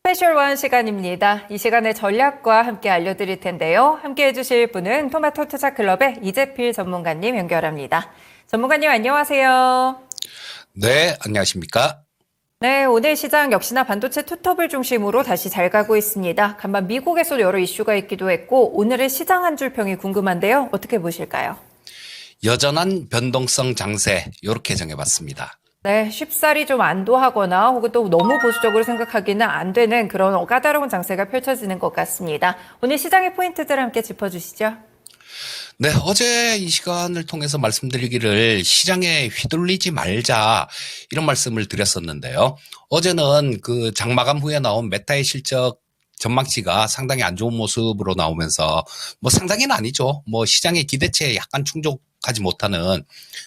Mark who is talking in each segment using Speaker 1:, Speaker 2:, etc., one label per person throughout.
Speaker 1: 스페셜 원 시간입니다. 이 시간에 전략과 함께 알려드릴 텐데요. 함께 해주실 분은 토마토 투자클럽의 이재필 전문가님 연결합니다. 전문가님 안녕하세요.
Speaker 2: 네, 안녕하십니까?
Speaker 1: 네, 오늘 시장 역시나 반도체 투톱을 중심으로 다시 잘 가고 있습니다. 간만 미국에서도 여러 이슈가 있기도 했고 오늘의 시장 한 줄 평이 궁금한데요. 어떻게 보실까요?
Speaker 2: 여전한 변동성 장세, 이렇게 정해봤습니다.
Speaker 1: 네, 쉽사리 좀 안도하거나 혹은 또 너무 보수적으로 생각하기는 안 되는 그런 까다로운 장세가 펼쳐지는 것 같습니다. 오늘 시장의 포인트들 함께 짚어주시죠.
Speaker 2: 네, 어제 이 시간을 통해서 말씀드리기를 시장에 휘둘리지 말자, 이런 말씀을 드렸었는데요. 어제는 그 장마감 후에 나온 메타의 실적 전망치가 상당히 안 좋은 모습으로 나오면서 뭐 상당히는 아니죠. 뭐 시장의 기대치에 약간 충족하지 못하는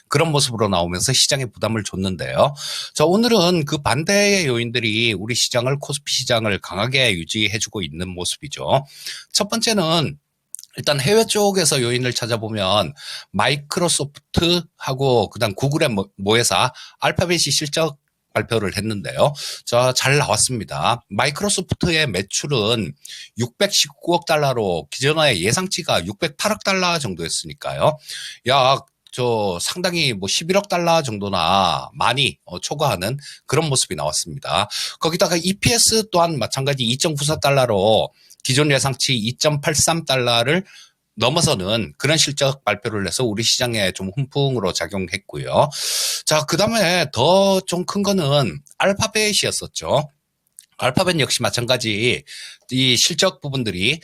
Speaker 2: 그런 모습으로 나오면서 시장에 부담을 줬는데요. 자, 오늘은 그 반대의 요인들이 우리 시장을 코스피 시장을 강하게 유지해주고 있는 모습이죠. 첫 번째는 일단 해외 쪽에서 요인을 찾아보면 마이크로소프트하고 그다음 구글의 모회사 알파벳이 실적 발표를 했는데요. 자, 잘 나왔습니다. 마이크로소프트의 매출은 619억 달러로 기존의 예상치가 608억 달러 정도였으니까요. 약 상당히 뭐 11억 달러 정도나 많이 초과하는 그런 모습이 나왔습니다. 거기다가 EPS 또한 마찬가지 2.94달러로 기존 예상치 2.83달러를 넘어서는 그런 실적 발표를 해서 우리 시장에 좀 훈풍으로 작용했고요. 자, 그 다음에 더 좀 큰 거는 알파벳이었었죠. 알파벳 역시 마찬가지 이 실적 부분들이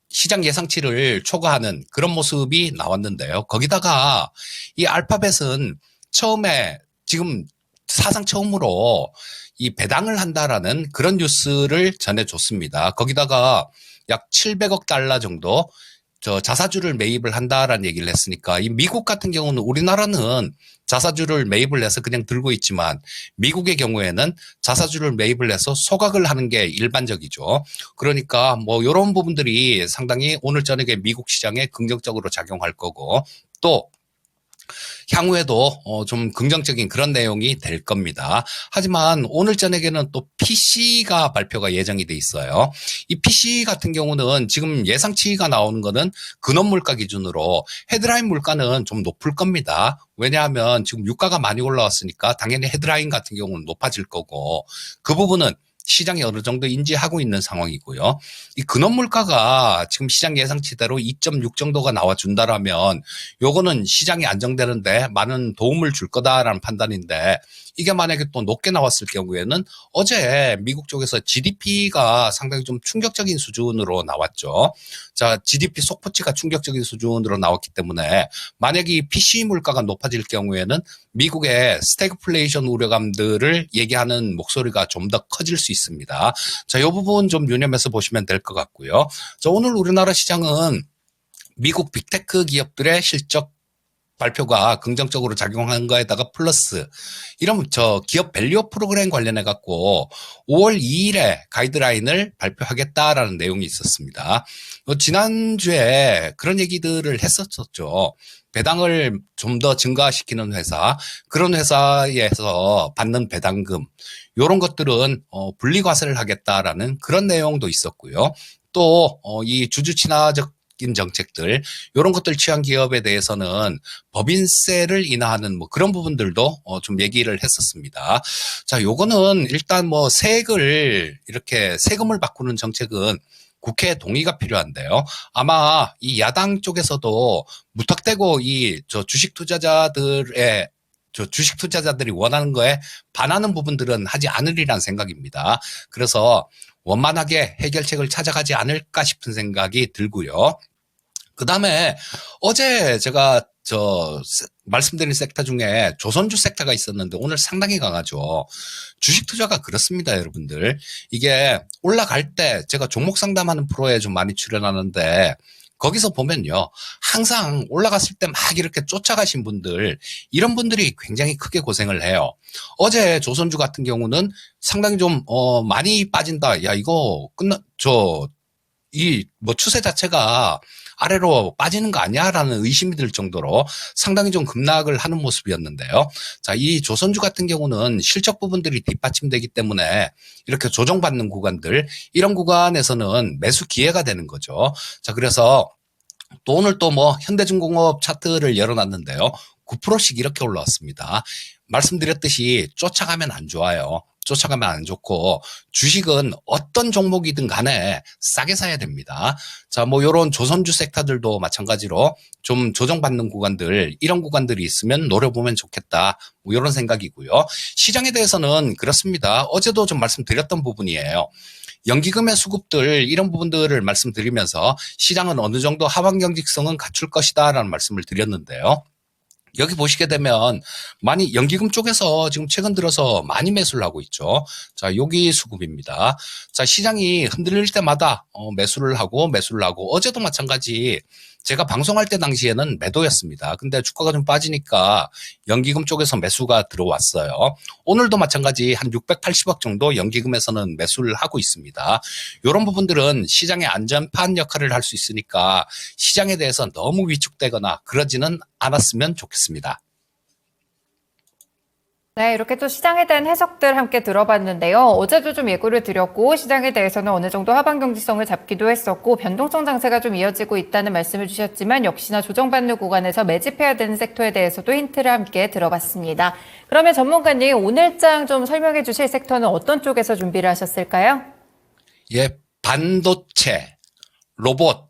Speaker 2: 시장 예상치를 초과하는 그런 모습이 나왔는데요. 거기다가 이 알파벳은 처음에 지금 사상 처음으로 이 배당을 한다라는 그런 뉴스를 전해줬습니다. 거기다가 약 700억 달러 정도 자사주를 매입을 한다라는 얘기를 했으니까 이 미국 같은 경우는 우리나라는 자사주를 매입을 해서 그냥 들고 있지만 미국의 경우에는 자사주를 매입을 해서 소각을 하는 게 일반적이죠. 그러니까 뭐 이런 부분들이 상당히 오늘 저녁에 미국 시장에 긍정적으로 작용할 거고 또 향후에도 좀 긍정적인 그런 내용이 될 겁니다. 하지만 오늘 저녁에는 또 PC가 발표가 예정이 돼 있어요. 이 PC 같은 경우는 지금 예상치가 나오는 거는 근원물가 기준으로 헤드라인 물가는 좀 높을 겁니다. 왜냐하면 지금 유가가 많이 올라왔으니까 당연히 헤드라인 같은 경우는 높아질 거고 그 부분은 시장이 어느 정도 인지하고 있는 상황이고요. 이 근원 물가가 지금 시장 예상치대로 2.6 정도가 나와준다라면 요거는 시장이 안정되는데 많은 도움을 줄 거다라는 판단인데 이게 만약에 또 높게 나왔을 경우에는 어제 미국 쪽에서 GDP가 상당히 좀 충격적인 수준으로 나왔죠. 자, GDP 속보치가 충격적인 수준으로 나왔기 때문에 만약에 이 PC 물가가 높아질 경우에는 미국의 스태그플레이션 우려감들을 얘기하는 목소리가 좀 더 커질 수 있습니다. 자, 이 부분 좀 유념해서 보시면 될 것 같고요. 자, 오늘 우리나라 시장은 미국 빅테크 기업들의 실적 발표가 긍정적으로 작용한 거에다가 플러스 이런 기업 밸류 프로그램 관련해 갖고 5월 2일에 가이드라인을 발표하겠다라는 내용이 있었습니다. 지난주에 그런 얘기들을 했었죠. 배당을 좀 더 증가시키는 회사, 그런 회사에서 받는 배당금 이런 것들은 분리과세를 하겠다라는 그런 내용도 있었고요. 또 이 주주 친화적 정책들 이런 것들 취한 기업에 대해서는 법인세를 인하하는 뭐 그런 부분들도 좀 얘기를 했었습니다. 자, 요거는 일단 뭐 이렇게 세금을 바꾸는 정책은 국회 동의가 필요한데요. 아마 이 야당 쪽에서도 무턱대고 주식 투자자들이 원하는 거에 반하는 부분들은 하지 않으리란 생각입니다. 그래서 원만하게 해결책을 찾아가지 않을까 싶은 생각이 들고요. 그 다음에 어제 제가 말씀드린 섹터 중에 조선주 섹터가 있었는데 오늘 상당히 강하죠. 주식 투자가 그렇습니다, 여러분들. 이게 올라갈 때 제가 종목 상담하는 프로에 좀 많이 출연하는데 거기서 보면요. 항상 올라갔을 때 막 이렇게 쫓아가신 분들, 이런 분들이 굉장히 크게 고생을 해요. 어제 조선주 같은 경우는 상당히 좀, 많이 빠진다. 야, 이거 추세 자체가 아래로 빠지는 거 아니야라는 의심이 들 정도로 상당히 좀 급락을 하는 모습이었는데요. 자, 이 조선주 같은 경우는 실적 부분들이 뒷받침되기 때문에 이렇게 조정받는 구간들, 이런 구간에서는 매수 기회가 되는 거죠. 자, 그래서 또 오늘 또 뭐 현대중공업 차트를 열어놨는데요. 9%씩 이렇게 올라왔습니다. 말씀드렸듯이 쫓아가면 안 좋아요. 쫓아가면 안 좋고 주식은 어떤 종목이든 간에 싸게 사야 됩니다. 자, 뭐 요런 조선주 섹터들도 마찬가지로 좀 조정받는 구간들, 이런 구간들이 있으면 노려보면 좋겠다. 뭐 요런 생각이고요. 시장에 대해서는 그렇습니다. 어제도 좀 말씀드렸던 부분이에요. 연기금의 수급들, 이런 부분들을 말씀드리면서 시장은 어느 정도 하방 경직성은 갖출 것이다라는 말씀을 드렸는데요. 여기 보시게 되면 많이 연기금 쪽에서 지금 최근 들어서 많이 매수를 하고 있죠. 자, 여기 수급입니다. 자, 시장이 흔들릴 때마다 매수를 하고 어제도 마찬가지 제가 방송할 때 당시에는 매도였습니다. 근데 주가가 좀 빠지니까 연기금 쪽에서 매수가 들어왔어요. 오늘도 마찬가지 한 680억 정도 연기금에서는 매수를 하고 있습니다. 이런 부분들은 시장의 안전판 역할을 할 수 있으니까 시장에 대해서 너무 위축되거나 그러지는 않았으면 좋겠습니다.
Speaker 1: 네, 이렇게 또 시장에 대한 해석들 함께 들어봤는데요. 어제도 좀 예고를 드렸고 시장에 대해서는 어느 정도 하방 경직성을 잡기도 했었고 변동성 장세가 좀 이어지고 있다는 말씀을 주셨지만 역시나 조정받는 구간에서 매집해야 되는 섹터에 대해서도 힌트를 함께 들어봤습니다. 그러면 전문가님 오늘장 좀 설명해 주실 섹터는 어떤 쪽에서 준비를 하셨을까요?
Speaker 2: 예, 반도체, 로봇,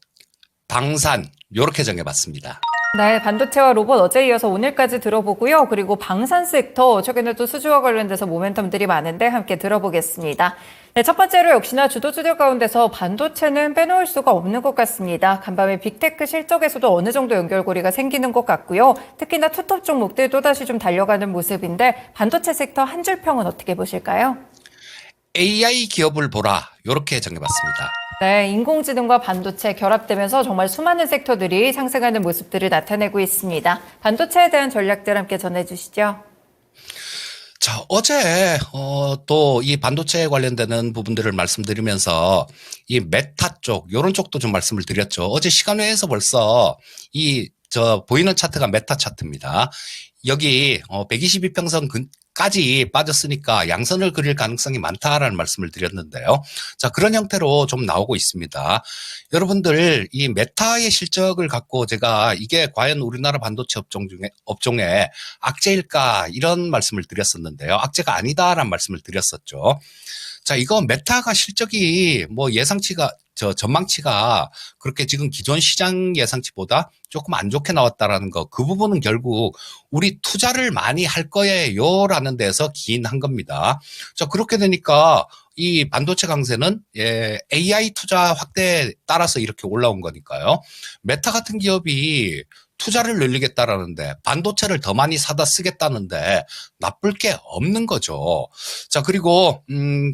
Speaker 2: 방산 이렇게 정해봤습니다.
Speaker 1: 네, 반도체와 로봇 어제 이어서 오늘까지 들어보고요. 그리고 방산 섹터, 최근에 또 수주와 관련돼서 모멘텀들이 많은데 함께 들어보겠습니다. 네, 첫 번째로 역시나 주도주들 가운데서 반도체는 빼놓을 수가 없는 것 같습니다. 간밤에 빅테크 실적에서도 어느 정도 연결고리가 생기는 것 같고요. 특히나 투톱 종목들 또다시 좀 달려가는 모습인데 반도체 섹터 한 줄 평은 어떻게 보실까요?
Speaker 2: AI 기업을 보라 이렇게 정해봤습니다.
Speaker 1: 네, 인공지능과 반도체 결합되면서 정말 수많은 섹터들이 상승하는 모습들을 나타내고 있습니다. 반도체에 대한 전략들 함께 전해주시죠.
Speaker 2: 자, 어제 또 이 반도체에 관련되는 부분들을 말씀드리면서 이 메타 쪽, 요런 쪽도 좀 말씀을 드렸죠. 어제 시간외에서 벌써 보이는 차트가 메타 차트입니다. 여기 122평선까지 빠졌으니까 양선을 그릴 가능성이 많다라는 말씀을 드렸는데요. 자, 그런 형태로 좀 나오고 있습니다. 여러분들 이 메타의 실적을 갖고 제가 이게 과연 우리나라 반도체 업종의 악재일까 이런 말씀을 드렸었는데요. 악재가 아니다라는 말씀을 드렸었죠. 자, 이거 메타가 실적이 뭐 전망치가 그렇게 지금 기존 시장 예상치보다 조금 안 좋게 나왔다라는 거, 그 부분은 결국 우리 투자를 많이 할 거예요라는 데서 기인한 겁니다. 자, 그렇게 되니까 이 반도체 강세는 AI 투자 확대에 따라서 이렇게 올라온 거니까요. 메타 같은 기업이 투자를 늘리겠다라는데 반도체를 더 많이 사다 쓰겠다는데 나쁠 게 없는 거죠. 자, 그리고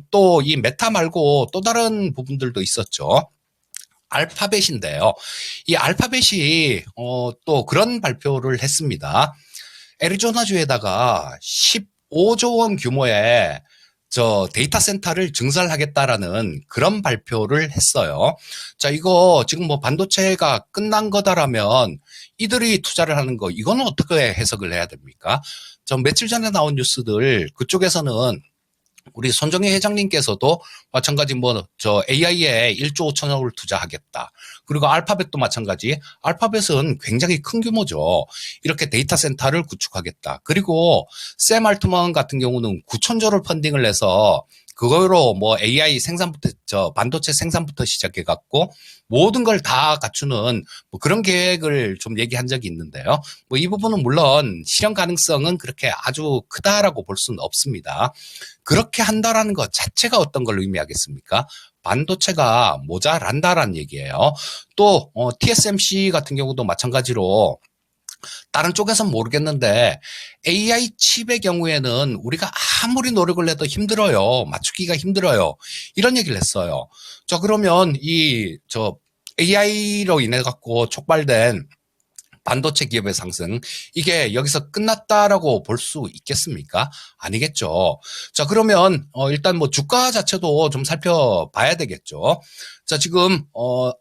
Speaker 2: 또 이 메타 말고 또 다른 부분들도 있었죠. 알파벳인데요. 이 알파벳이 또 그런 발표를 했습니다. 애리조나주에다가 15조 원 규모의 데이터 센터를 증설하겠다라는 그런 발표를 했어요. 자, 이거 지금 뭐 반도체가 끝난 거다라면 이들이 투자를 하는 거, 이거는 어떻게 해석을 해야 됩니까? 며칠 전에 나온 뉴스들, 그쪽에서는 우리 손정혜 회장님께서도 마찬가지 AI에 1조 5천억을 투자하겠다. 그리고 알파벳도 마찬가지. 알파벳은 굉장히 큰 규모죠. 이렇게 데이터 센터를 구축하겠다. 그리고 샘 알트만 같은 경우는 9천조를 펀딩을 해서 그거로 AI 생산부터 반도체 생산부터 시작해갖고 모든 걸 다 갖추는 그런 계획을 좀 얘기한 적이 있는데요. 이 부분은 물론 실현 가능성은 그렇게 아주 크다라고 볼 수는 없습니다. 그렇게 한다라는 것 자체가 어떤 걸 의미하겠습니까? 반도체가 모자란다라는 얘기예요. 또 TSMC 같은 경우도 마찬가지로 다른 쪽에서는 모르겠는데 AI 칩의 경우에는 우리가 아무리 노력을 해도 힘들어요. 맞추기가 힘들어요. 이런 얘기를 했어요. 자, 그러면 AI로 인해 갖고 촉발된 반도체 기업의 상승, 이게 여기서 끝났다라고 볼 수 있겠습니까? 아니겠죠. 자, 그러면 일단 뭐 주가 자체도 좀 살펴봐야 되겠죠. 자, 지금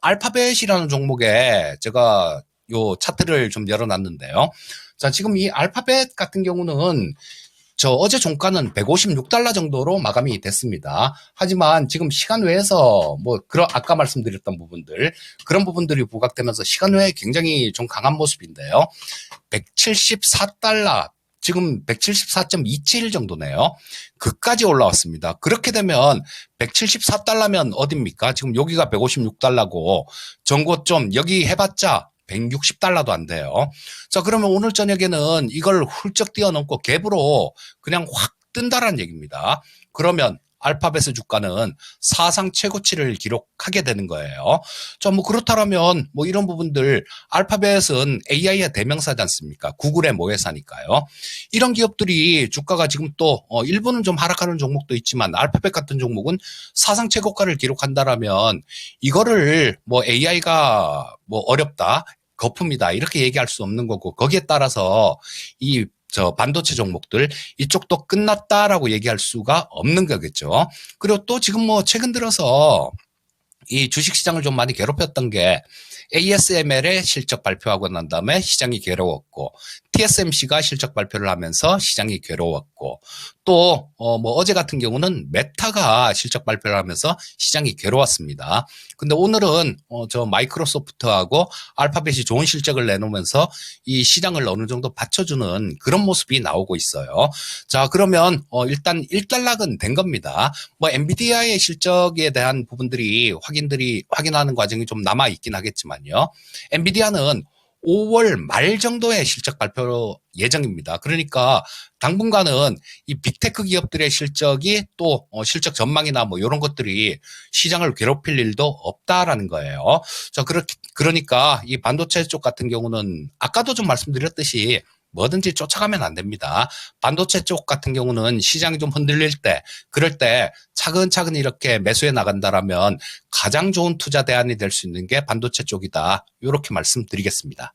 Speaker 2: 알파벳이라는 종목에 제가 요 차트를 좀 열어놨는데요. 자, 지금 이 알파벳 같은 경우는 어제 종가는 156달러 정도로 마감이 됐습니다. 하지만 지금 시간 외에서 아까 말씀드렸던 부분들, 그런 부분들이 부각되면서 시간 외에 굉장히 좀 강한 모습인데요. 174달러, 지금 174.27 정도네요. 그까지 올라왔습니다. 그렇게 되면 174달러면 어딥니까? 지금 여기가 156달러고 전고점 여기 해봤자 160달러도 안 돼요. 자, 그러면 오늘 저녁에는 이걸 훌쩍 뛰어넘고 갭으로 그냥 확 뜬다라는 얘기입니다. 그러면 알파벳의 주가는 사상 최고치를 기록하게 되는 거예요. 자, 그렇다면 이런 부분들, 알파벳은 AI의 대명사지 않습니까? 구글의 모회사니까요. 이런 기업들이 주가가 지금 또 일부는 좀 하락하는 종목도 있지만 알파벳 같은 종목은 사상 최고가를 기록한다라면 이거를 AI가 어렵다, 거품이다 이렇게 얘기할 수 없는 거고, 거기에 따라서 반도체 종목들 이쪽도 끝났다라고 얘기할 수가 없는 거겠죠. 그리고 또 지금 최근 들어서 이 주식시장을 좀 많이 괴롭혔던 게 ASML의 실적 발표하고 난 다음에 시장이 괴로웠고, TSMC가 실적 발표를 하면서 시장이 괴로웠고, 또 어제 같은 경우는 메타가 실적 발표를 하면서 시장이 괴로웠습니다. 근데 오늘은 마이크로소프트하고 알파벳이 좋은 실적을 내놓으면서 이 시장을 어느 정도 받쳐주는 그런 모습이 나오고 있어요. 자, 그러면 일단 1단락은 된 겁니다. 엔비디아의 실적에 대한 부분들이 확인하는 과정이 좀 남아 있긴 하겠지만요. 엔비디아는 5월 말 정도의 실적 발표 예정입니다. 그러니까 당분간은 이 빅테크 기업들의 실적이 또 실적 전망이나 이런 것들이 시장을 괴롭힐 일도 없다라는 거예요. 자, 그러니까 이 반도체 쪽 같은 경우는 아까도 좀 말씀드렸듯이 뭐든지 쫓아가면 안 됩니다. 반도체 쪽 같은 경우는 시장이 좀 흔들릴 때, 그럴 때 차근차근 이렇게 매수해 나간다라면 가장 좋은 투자 대안이 될 수 있는 게 반도체 쪽이다. 이렇게 말씀드리겠습니다.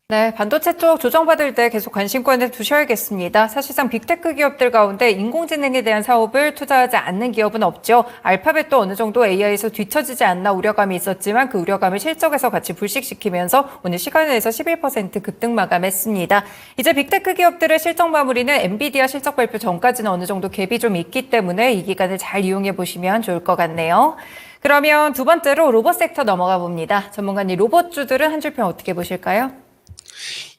Speaker 1: 네, 반도체 쪽 조정받을 때 계속 관심권을 두셔야겠습니다. 사실상 빅테크 기업들 가운데 인공지능에 대한 사업을 투자하지 않는 기업은 없죠. 알파벳도 어느 정도 AI에서 뒤처지지 않나 우려감이 있었지만 그 우려감을 실적에서 같이 불식시키면서 오늘 시간에서 11% 급등 마감했습니다. 이제 빅테크 기업들의 실적 마무리는 엔비디아 실적 발표 전까지는 어느 정도 갭이 좀 있기 때문에 이 기간을 잘 이용해 보시면 좋을 것 같네요. 그러면 두 번째로 로봇 섹터 넘어가 봅니다. 전문가님, 로봇주들은 한 줄평 어떻게 보실까요?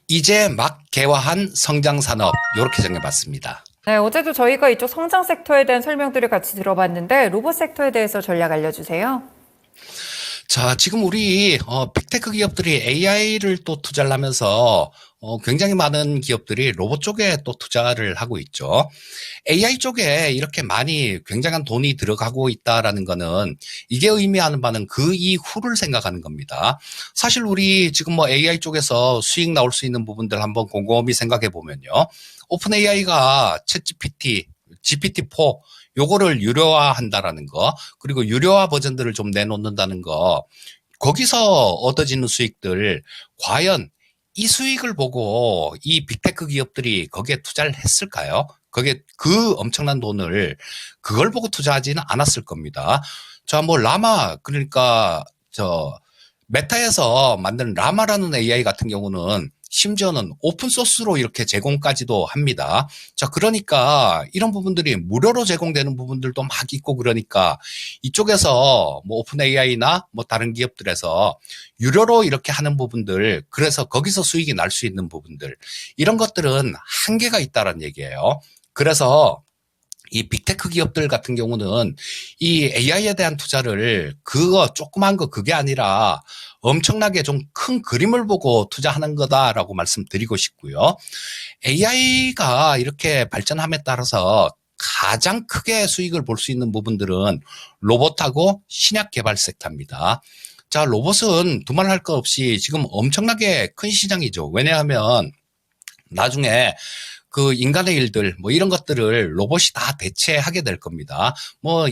Speaker 2: 이제 막 개화한 성장 산업, 이렇게 정해봤습니다.
Speaker 1: 네, 어제도 저희가 이쪽 성장 섹터에 대한 설명들을 같이 들어봤는데 로봇 섹터에 대해서 전략 알려주세요.
Speaker 2: 자, 지금 우리 빅테크 기업들이 AI를 또 투자를 하면서 굉장히 많은 기업들이 로봇 쪽에 또 투자를 하고 있죠. AI 쪽에 이렇게 많이 굉장한 돈이 들어가고 있다라는 거는 이게 의미하는 바는 그 이후를 생각하는 겁니다. 사실 우리 지금 AI 쪽에서 수익 나올 수 있는 부분들 한번 곰곰이 생각해 보면요. 오픈 AI가 챗 GPT, GPT-4 요거를 유료화한다라는 거, 그리고 유료화 버전들을 좀 내놓는다는 거, 거기서 얻어지는 수익들, 과연 이 수익을 보고 이 빅테크 기업들이 거기에 투자를 했을까요? 거기에 그 엄청난 돈을 그걸 보고 투자하지는 않았을 겁니다. 자, 라마, 그러니까 메타에서 만든 라마라는 AI 같은 경우는 심지어는 오픈소스로 이렇게 제공까지도 합니다. 자, 그러니까 이런 부분들이 무료로 제공되는 부분들도 막 있고, 그러니까 이쪽에서 오픈 AI나 다른 기업들에서 유료로 이렇게 하는 부분들, 그래서 거기서 수익이 날 수 있는 부분들, 이런 것들은 한계가 있다는 얘기예요. 그래서 이 빅테크 기업들 같은 경우는 이 AI에 대한 투자를 조그만 거 그게 아니라 엄청나게 좀 큰 그림을 보고 투자하는 거다라고 말씀드리고 싶고요. AI가 이렇게 발전함에 따라서 가장 크게 수익을 볼 수 있는 부분들은 로봇하고 신약 개발 섹터입니다. 자, 로봇은 두말 할 것 없이 지금 엄청나게 큰 시장이죠. 왜냐하면 나중에 그 인간의 일들 이런 것들을 로봇이 다 대체하게 될 겁니다.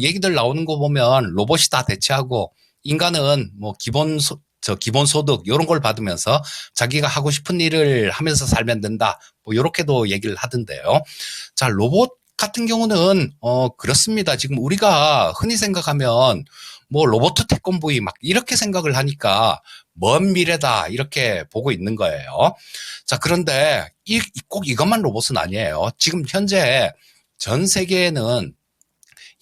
Speaker 2: 얘기들 나오는 거 보면 로봇이 다 대체하고 인간은 기본 저 기본소득 이런 걸 받으면서 자기가 하고 싶은 일을 하면서 살면 된다. 뭐 이렇게도 얘기를 하던데요. 자, 로봇 같은 경우는 그렇습니다. 지금 우리가 흔히 생각하면 뭐 로봇 태권브이 막 이렇게 생각을 하니까 먼 미래다 이렇게 보고 있는 거예요. 자, 그런데 꼭 이것만 로봇은 아니에요. 지금 현재 전 세계에는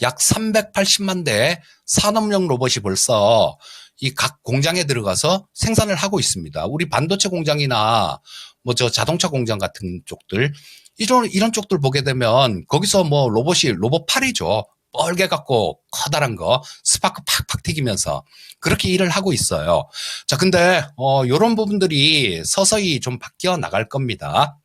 Speaker 2: 약 380만 대의 산업용 로봇이 벌써 이 각 공장에 들어가서 생산을 하고 있습니다. 우리 반도체 공장이나 뭐 저 자동차 공장 같은 쪽들 이런 쪽들 보게 되면 거기서 뭐 로봇 팔이죠. 뻘게 갖고 커다란 거 스파크 팍팍 튀기면서 그렇게 일을 하고 있어요. 자, 근데 요런 부분들이 서서히 좀 바뀌어 나갈 겁니다.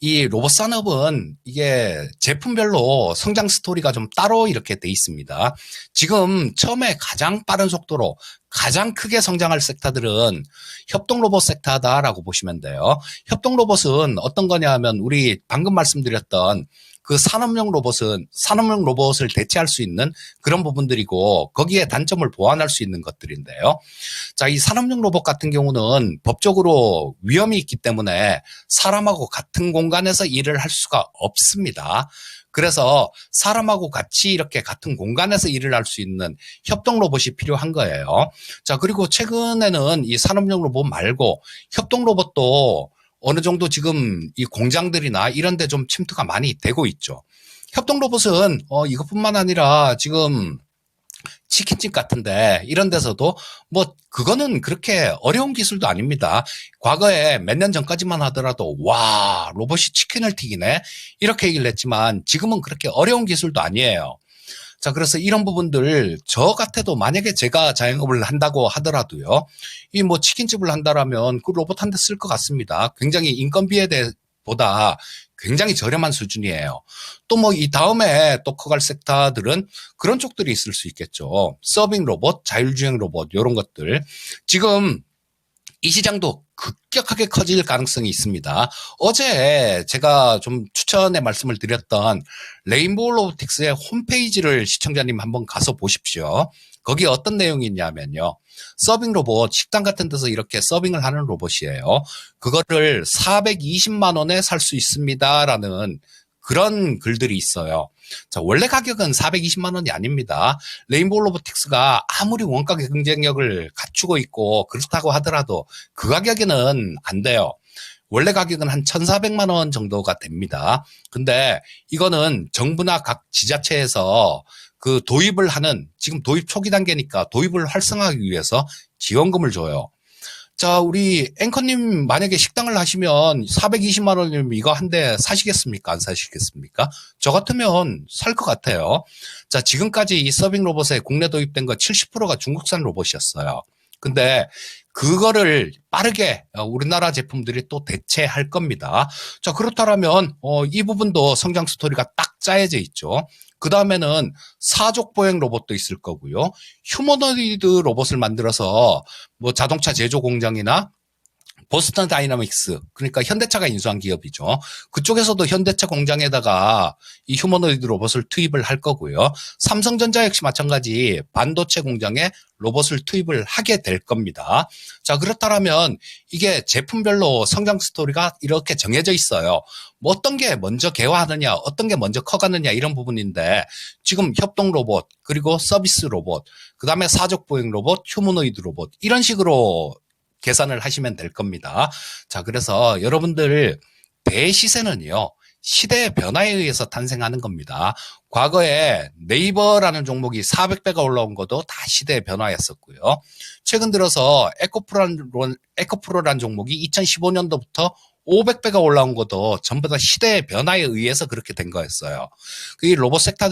Speaker 2: 이 로봇 산업은 이게 제품별로 성장 스토리가 좀 따로 이렇게 돼 있습니다. 지금 처음에 가장 빠른 속도로 가장 크게 성장할 섹터들은 협동 로봇 섹터다라고 보시면 돼요. 협동 로봇은 어떤 거냐 하면 우리 방금 말씀드렸던 그 산업용 로봇을 대체할 수 있는 그런 부분들이고 거기에 단점을 보완할 수 있는 것들인데요. 자, 이 산업용 로봇 같은 경우는 법적으로 위험이 있기 때문에 사람하고 같은 공간에서 일을 할 수가 없습니다. 그래서 사람하고 같이 이렇게 같은 공간에서 일을 할 수 있는 협동 로봇이 필요한 거예요. 자, 그리고 최근에는 이 산업용 로봇 말고 협동 로봇도 어느 정도 지금 이 공장들이나 이런 데 좀 침투가 많이 되고 있죠. 협동 로봇은 이것뿐만 아니라 지금 치킨집 같은데 이런 데서도 뭐 그거는 그렇게 어려운 기술도 아닙니다. 과거에 몇 년 전까지만 하더라도 와, 로봇이 치킨을 튀기네 이렇게 얘기를 했지만 지금은 그렇게 어려운 기술도 아니에요. 자, 그래서 이런 부분들 저 같아도 만약에 제가 자영업을 한다고 하더라도요. 이 뭐 치킨집을 한다라면 그 로봇 한 대 쓸 것 같습니다. 굉장히 인건비에 보다 굉장히 저렴한 수준이에요. 또 뭐 이 다음에 또 커갈 섹터들은 그런 쪽들이 있을 수 있겠죠. 서빙 로봇, 자율주행 로봇 이런 것들. 지금 이 시장도 급격하게 커질 가능성이 있습니다. 어제 제가 좀 추천의 말씀을 드렸던 레인보우 로보틱스의 홈페이지를 시청자님 한번 가서 보십시오. 거기에 어떤 내용이 있냐면요. 서빙 로봇, 식당 같은 데서 이렇게 서빙을 하는 로봇이에요. 그거를 420만 원에 살 수 있습니다라는 그런 글들이 있어요. 자, 원래 가격은 420만 원이 아닙니다. 레인보우 로보틱스가 아무리 원가 경쟁력을 갖추고 있고 그렇다고 하더라도 그 가격에는 안 돼요. 원래 가격은 한 1,400만 원 정도가 됩니다. 근데 이거는 정부나 각 지자체에서 그 도입을 하는 지금 도입 초기 단계니까 도입을 활성화하기 위해서 지원금을 줘요. 자, 우리 앵커님 만약에 식당을 하시면 420만 원이면 이거 한 대 사시겠습니까? 안 사시겠습니까? 저 같으면 살 것 같아요. 자, 지금까지 이 서빙 로봇에 국내 도입된 거 70%가 중국산 로봇이었어요. 근데 그거를 빠르게 우리나라 제품들이 또 대체할 겁니다. 자, 그렇다면 이 부분도 성장 스토리가 딱 짜여져 있죠. 그 다음에는 사족 보행 로봇도 있을 거고요. 휴머노이드 로봇을 만들어서 뭐 자동차 제조 공장이나 보스턴 다이나믹스, 그러니까 현대차가 인수한 기업이죠. 그쪽에서도 현대차 공장에다가 이 휴머노이드 로봇을 투입을 할 거고요. 삼성전자 역시 마찬가지 반도체 공장에 로봇을 투입을 하게 될 겁니다. 자, 그렇다면 이게 제품별로 성장 스토리가 이렇게 정해져 있어요. 뭐 어떤 게 먼저 개화하느냐, 어떤 게 먼저 커가느냐 이런 부분인데 지금 협동 로봇, 그리고 서비스 로봇, 그 다음에 사족 보행 로봇, 휴머노이드 로봇 이런 식으로 계산을 하시면 될 겁니다. 자, 그래서 여러분들 대시세는요. 시대의 변화에 의해서 탄생하는 겁니다. 과거에 네이버라는 종목이 400배가 올라온 것도 다 시대의 변화였었고요. 최근 들어서 에코프로라는 종목이 2015년도부터 500배가 올라온 것도 전부 다 시대의 변화에 의해서 그렇게 된 거였어요. 이 로봇 섹터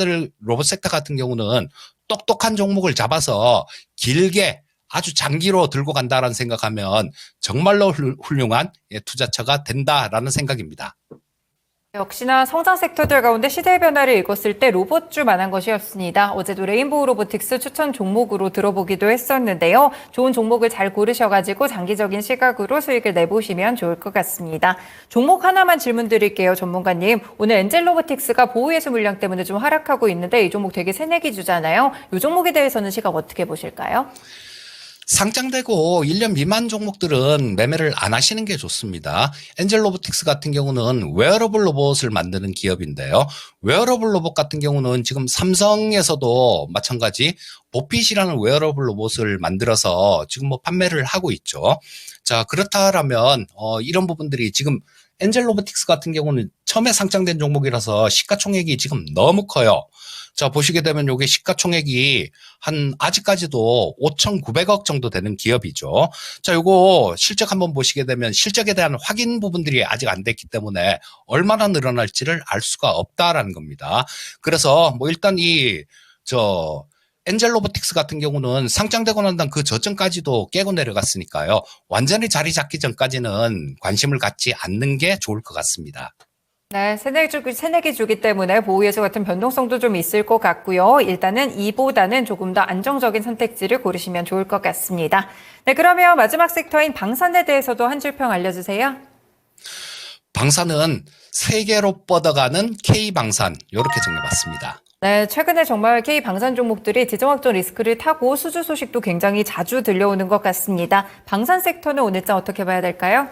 Speaker 2: 같은 경우는 똑똑한 종목을 잡아서 길게 아주 장기로 들고 간다라는 생각하면 정말로 훌륭한 투자처가 된다라는 생각입니다.
Speaker 1: 역시나 성장 섹터들 가운데 시대의 변화를 읽었을 때 로봇주 만한 것이었습니다. 어제도 레인보우 로보틱스 추천 종목으로 들어보기도 했었는데요. 좋은 종목을 잘 고르셔가지고 장기적인 시각으로 수익을 내보시면 좋을 것 같습니다. 종목 하나만 질문 드릴게요, 전문가님. 오늘 엔젤 로보틱스가 보호예수 물량 때문에 좀 하락하고 있는데 이 종목 되게 새내기 주잖아요. 이 종목에 대해서는 시각 어떻게 보실까요?
Speaker 2: 상장되고 1년 미만 종목들은 매매를 안 하시는 게 좋습니다. 엔젤 로보틱스 같은 경우는 웨어러블 로봇을 만드는 기업인데요. 웨어러블 로봇 같은 경우는 지금 삼성에서도 마찬가지 보핏이라는 웨어러블 로봇을 만들어서 지금 뭐 판매를 하고 있죠. 자, 그렇다라면 이런 부분들이 지금 엔젤 로보틱스 같은 경우는 처음에 상장된 종목이라서 시가총액이 지금 너무 커요. 자, 보시게 되면 요게 시가총액이 아직까지도 5,900억 정도 되는 기업이죠. 자, 요거 실적 한번 보시게 되면 실적에 대한 확인 부분들이 아직 안 됐기 때문에 얼마나 늘어날지를 알 수가 없다라는 겁니다. 그래서 뭐 일단 엔젤 로보틱스 같은 경우는 상장되고 난 다음 그 저점까지도 깨고 내려갔으니까요. 완전히 자리 잡기 전까지는 관심을 갖지 않는 게 좋을 것 같습니다.
Speaker 1: 네, 새내기 주기 때문에 보호예수 같은 변동성도 좀 있을 것 같고요. 일단은 이보다는 조금 더 안정적인 선택지를 고르시면 좋을 것 같습니다. 네, 그러면 마지막 섹터인 방산에 대해서도 한 줄 평 알려주세요.
Speaker 2: 방산은 세계로 뻗어가는 K방산 이렇게 정해봤습니다.
Speaker 1: 네, 최근에 정말 K 방산 종목들이 지정학적 리스크를 타고 수주 소식도 굉장히 자주 들려오는 것 같습니다. 방산 섹터는 오늘자 어떻게 봐야 될까요?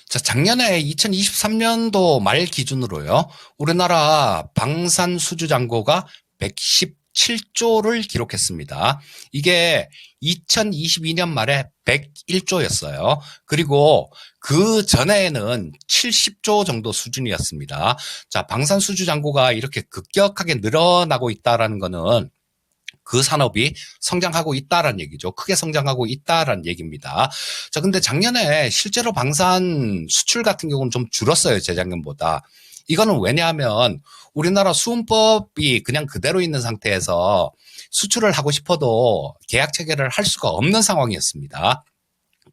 Speaker 2: 자, 작년에 2023년도 말 기준으로요. 우리나라 방산 수주 잔고가 117조를 기록했습니다. 이게 2022년 말에 101조였어요. 그리고 그 전에는 70조 정도 수준이었습니다. 자, 방산 수주 잔고가 이렇게 급격하게 늘어나고 있다라는 거는 그 산업이 성장하고 있다라는 얘기죠. 크게 성장하고 있다라는 얘기입니다. 자, 근데 작년에 실제로 방산 수출 같은 경우는 좀 줄었어요. 재작년보다. 이거는 왜냐하면 우리나라 수은법이 그냥 그대로 있는 상태에서 수출을 하고 싶어도 계약 체결을 할 수가 없는 상황이었습니다.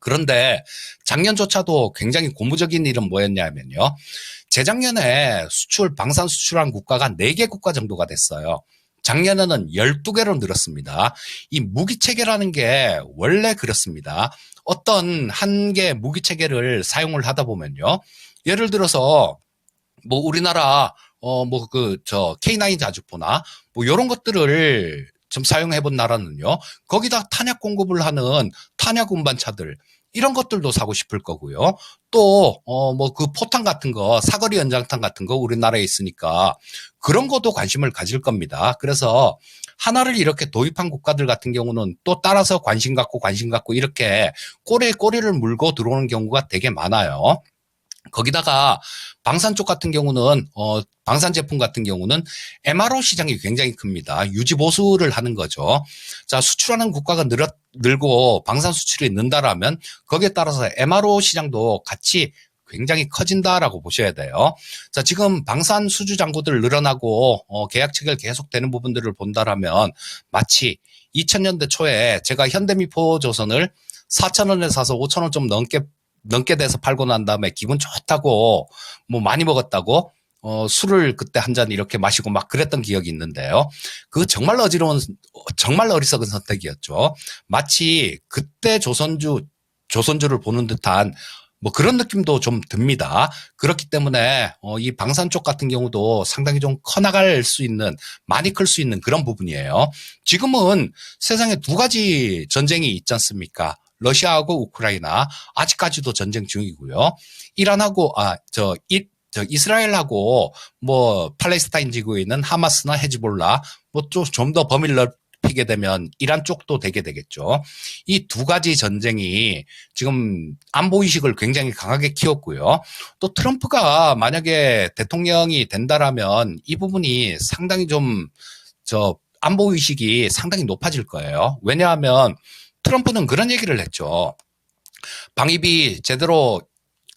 Speaker 2: 그런데 작년조차도 굉장히 고무적인 일은 뭐였냐면요. 재작년에 방산 수출한 국가가 4개 국가 정도가 됐어요. 작년에는 12개로 늘었습니다. 이 무기체계라는 게 원래 그렇습니다. 어떤 한 개 무기체계를 사용을 하다 보면요. 예를 들어서 뭐 우리나라 K9 자주포나 뭐 이런 것들을 좀 사용해 본 나라는요. 거기다 탄약 공급을 하는 탄약 운반차들 이런 것들도 사고 싶을 거고요. 또 그 포탄 같은 거, 사거리 연장탄 같은 거 우리나라에 있으니까 그런 것도 관심을 가질 겁니다. 그래서 하나를 이렇게 도입한 국가들 같은 경우는 또 따라서 관심 갖고 이렇게 꼬리에 꼬리를 물고 들어오는 경우가 되게 많아요. 거기다가 방산 쪽 같은 경우는 방산 제품 같은 경우는 MRO 시장이 굉장히 큽니다. 유지 보수를 하는 거죠. 자, 수출하는 국가가 늘고 방산 수출이 는다라면 거기에 따라서 MRO 시장도 같이 굉장히 커진다라고 보셔야 돼요. 자, 지금 방산 수주 잔고들 늘어나고 계약 체결 계속되는 부분들을 본다라면 마치 2000년대 초에 제가 현대미포조선을 4,000원에 사서 5,000원 좀 넘게 돼서 팔고 난 다음에 기분 좋다고 뭐 많이 먹었다고 술을 그때 한 잔 이렇게 마시고 막 그랬던 기억이 있는데요. 그 정말 어리석은 선택이었죠. 마치 그때 조선주를 보는 듯한 뭐 그런 느낌도 좀 듭니다. 그렇기 때문에 이 방산 쪽 같은 경우도 상당히 좀 커나갈 수 있는, 많이 클 수 있는 그런 부분이에요. 지금은 세상에 2가지 전쟁이 있지 않습니까? 러시아하고 우크라이나 아직까지도 전쟁 중이고요. 이스라엘하고 뭐 팔레스타인 지구에 있는 하마스나 헤즈볼라 뭐 좀 더 범위를 넓히게 되면 이란 쪽도 되게 되겠죠. 이 2가지 전쟁이 지금 안보 의식을 굉장히 강하게 키웠고요. 또 트럼프가 만약에 대통령이 된다라면 이 부분이 상당히 안보 의식이 상당히 높아질 거예요. 왜냐하면 트럼프는 그런 얘기를 했죠. 방위비 제대로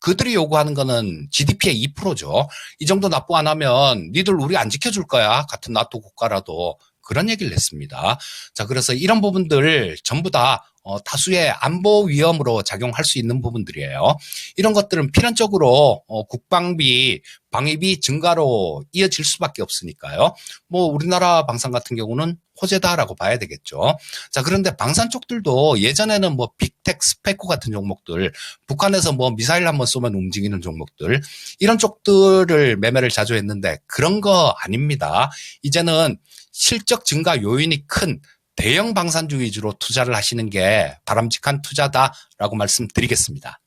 Speaker 2: 그들이 요구하는 거는 GDP의 2%죠. 이 정도 납부 안 하면 니들 우리 안 지켜줄 거야. 같은 나토 국가라도. 그런 얘기를 했습니다. 자, 그래서 이런 부분들 전부 다 다수의 안보 위험으로 작용할 수 있는 부분들이에요. 이런 것들은 필연적으로 국방비, 방위비 증가로 이어질 수밖에 없으니까요. 뭐 우리나라 방산 같은 경우는 호재다라고 봐야 되겠죠. 자, 그런데 방산 쪽들도 예전에는 뭐 빅텍, 스페코 같은 종목들, 북한에서 뭐 미사일 한번 쏘면 움직이는 종목들, 이런 쪽들을 매매를 자주 했는데 그런 거 아닙니다. 이제는 실적 증가 요인이 큰 대형 방산주 위주로 투자를 하시는 게 바람직한 투자다라고 말씀드리겠습니다.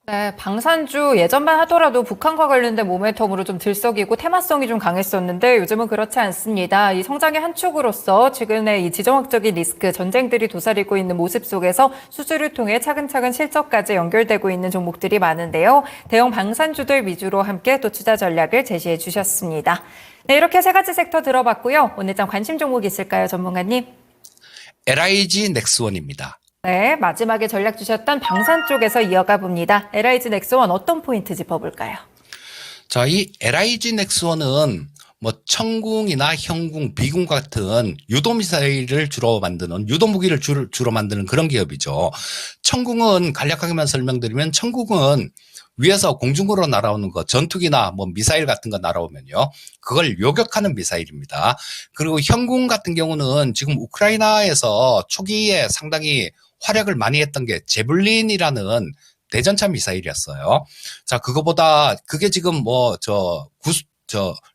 Speaker 1: 네, 방산주 예전만 하더라도 북한과 관련된 모멘텀으로 좀 들썩이고 테마성이 좀 강했었는데 요즘은 그렇지 않습니다. 이 성장의 한 축으로서 최근에 이 지정학적인 리스크, 전쟁들이 도사리고 있는 모습 속에서 수주를 통해 차근차근 실적까지 연결되고 있는 종목들이 많은데요. 대형 방산주들 위주로 함께 또 투자 전략을 제시해 주셨습니다. 네, 이렇게 세 가지 섹터 들어봤고요. 오늘 좀 관심 종목 있을까요, 전문가님?
Speaker 2: LIG 넥스원입니다.
Speaker 1: 네, 마지막에 전략 주셨던 방산 쪽에서 이어가 봅니다. LIG 넥스원 어떤 포인트 짚어볼까요?
Speaker 2: 자, 이 LIG 넥스원은 뭐 천궁이나 형궁, 비궁 같은 유도미사일을 주로 만드는, 유도무기를 주로 만드는 그런 기업이죠. 천궁은 간략하게만 설명드리면 천궁은 위에서 공중으로 날아오는 거, 전투기나 뭐 미사일 같은 거 날아오면요, 그걸 요격하는 미사일입니다. 그리고 형궁 같은 경우는 지금 우크라이나에서 초기에 상당히 활약을 많이 했던 게 제블린이라는 대전차 미사일이었어요. 자, 그게 지금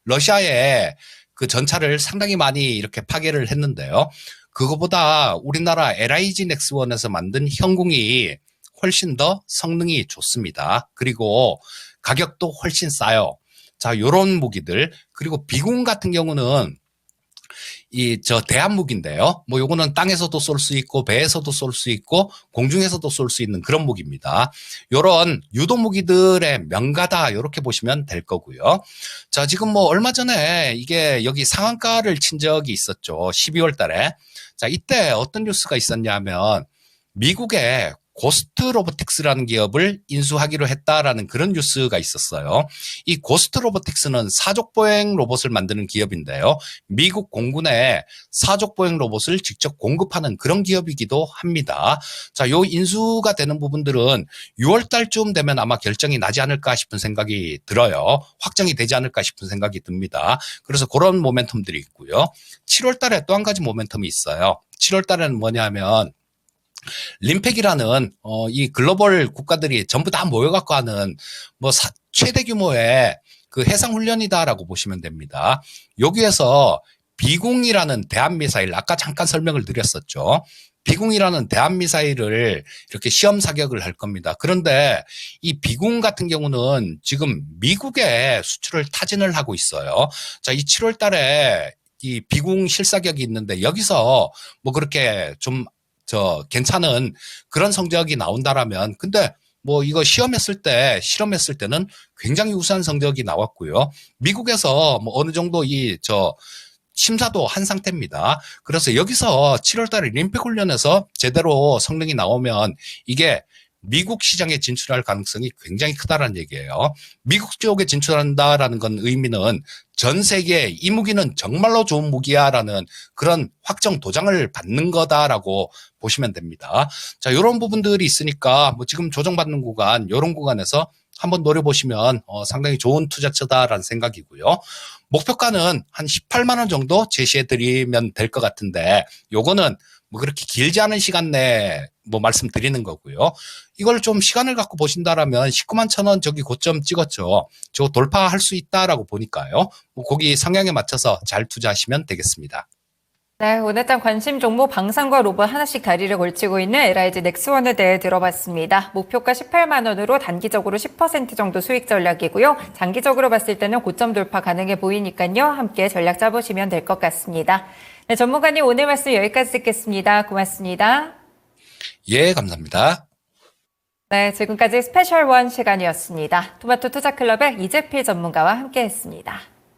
Speaker 2: 러시아의 그 전차를 상당히 많이 이렇게 파괴를 했는데요. 그거보다 우리나라 LIG 넥스원에서 만든 형궁이 훨씬 더 성능이 좋습니다. 그리고 가격도 훨씬 싸요. 자, 요런 무기들. 그리고 비궁 같은 경우는 대한무기인데요. 뭐 요거는 땅에서도 쏠 수 있고 배에서도 쏠 수 있고 공중에서도 쏠 수 있는 그런 무기입니다. 요런 유도무기들의 명가다 이렇게 보시면 될 거고요. 자, 지금 뭐 얼마 전에 이게 여기 상한가를 친 적이 있었죠. 12월 달에. 자, 이때 어떤 뉴스가 있었냐면 미국의 고스트 로보틱스라는 기업을 인수하기로 했다라는 그런 뉴스가 있었어요. 이 고스트 로보틱스는 사족보행 로봇을 만드는 기업인데요. 미국 공군에 사족보행 로봇을 직접 공급하는 그런 기업이기도 합니다. 자, 요 인수가 되는 부분들은 6월 달쯤 되면 아마 결정이 나지 않을까 싶은 생각이 들어요. 확정이 되지 않을까 싶은 생각이 듭니다. 그래서 그런 모멘텀들이 있고요. 7월 달에 또 한 가지 모멘텀이 있어요. 7월 달에는 뭐냐면 림팩이라는 이 글로벌 국가들이 전부 다 모여갖고 하는 최대 규모의 그 해상 훈련이다라고 보시면 됩니다. 여기에서 비궁이라는 대한미사일, 아까 잠깐 설명을 드렸었죠. 비궁이라는 대한미사일을 이렇게 시험 사격을 할 겁니다. 그런데 이 비궁 같은 경우는 지금 미국에 수출을 타진을 하고 있어요. 자, 이 7월 달에 이 비궁 실사격이 있는데 여기서 뭐 그렇게 좀 괜찮은 그런 성적이 나온다라면, 근데 뭐 이거 실험했을 때는 굉장히 우수한 성적이 나왔고요. 미국에서 뭐 어느 정도 심사도 한 상태입니다. 그래서 여기서 7월 달에 림팩 훈련에서 제대로 성능이 나오면 이게 미국 시장에 진출할 가능성이 굉장히 크다라는 얘기예요. 미국 쪽에 진출한다라는 건 의미는 전 세계에 이 무기는 정말로 좋은 무기야라는 그런 확정 도장을 받는 거다라고 보시면 됩니다. 자, 이런 부분들이 있으니까 뭐 지금 조정받는 구간, 이런 구간에서 한번 노려보시면 상당히 좋은 투자처다라는 생각이고요. 목표가는 한 18만 원 정도 제시해드리면 될 것 같은데 요거는 뭐 그렇게 길지 않은 시간 내에 뭐 말씀드리는 거고요. 이걸 좀 시간을 갖고 보신다라면 19만 1,000원 저기 고점 찍었죠. 저거 돌파할 수 있다라고 보니까요. 뭐 거기 성향에 맞춰서 잘 투자하시면 되겠습니다.
Speaker 1: 네, 오늘장 관심 종목 방산과 로봇 하나씩 다리를 걸치고 있는 LIG 넥스원에 대해 들어봤습니다. 목표가 18만 원으로 단기적으로 10% 정도 수익 전략이고요. 장기적으로 봤을 때는 고점 돌파 가능해 보이니까요. 함께 전략 짜보시면 될 것 같습니다. 네, 전문가님 오늘 말씀 여기까지 듣겠습니다. 고맙습니다.
Speaker 2: 예, 감사합니다.
Speaker 1: 네, 지금까지 스페셜 원 시간이었습니다. 토마토 투자클럽의 이재필 전문가와 함께했습니다.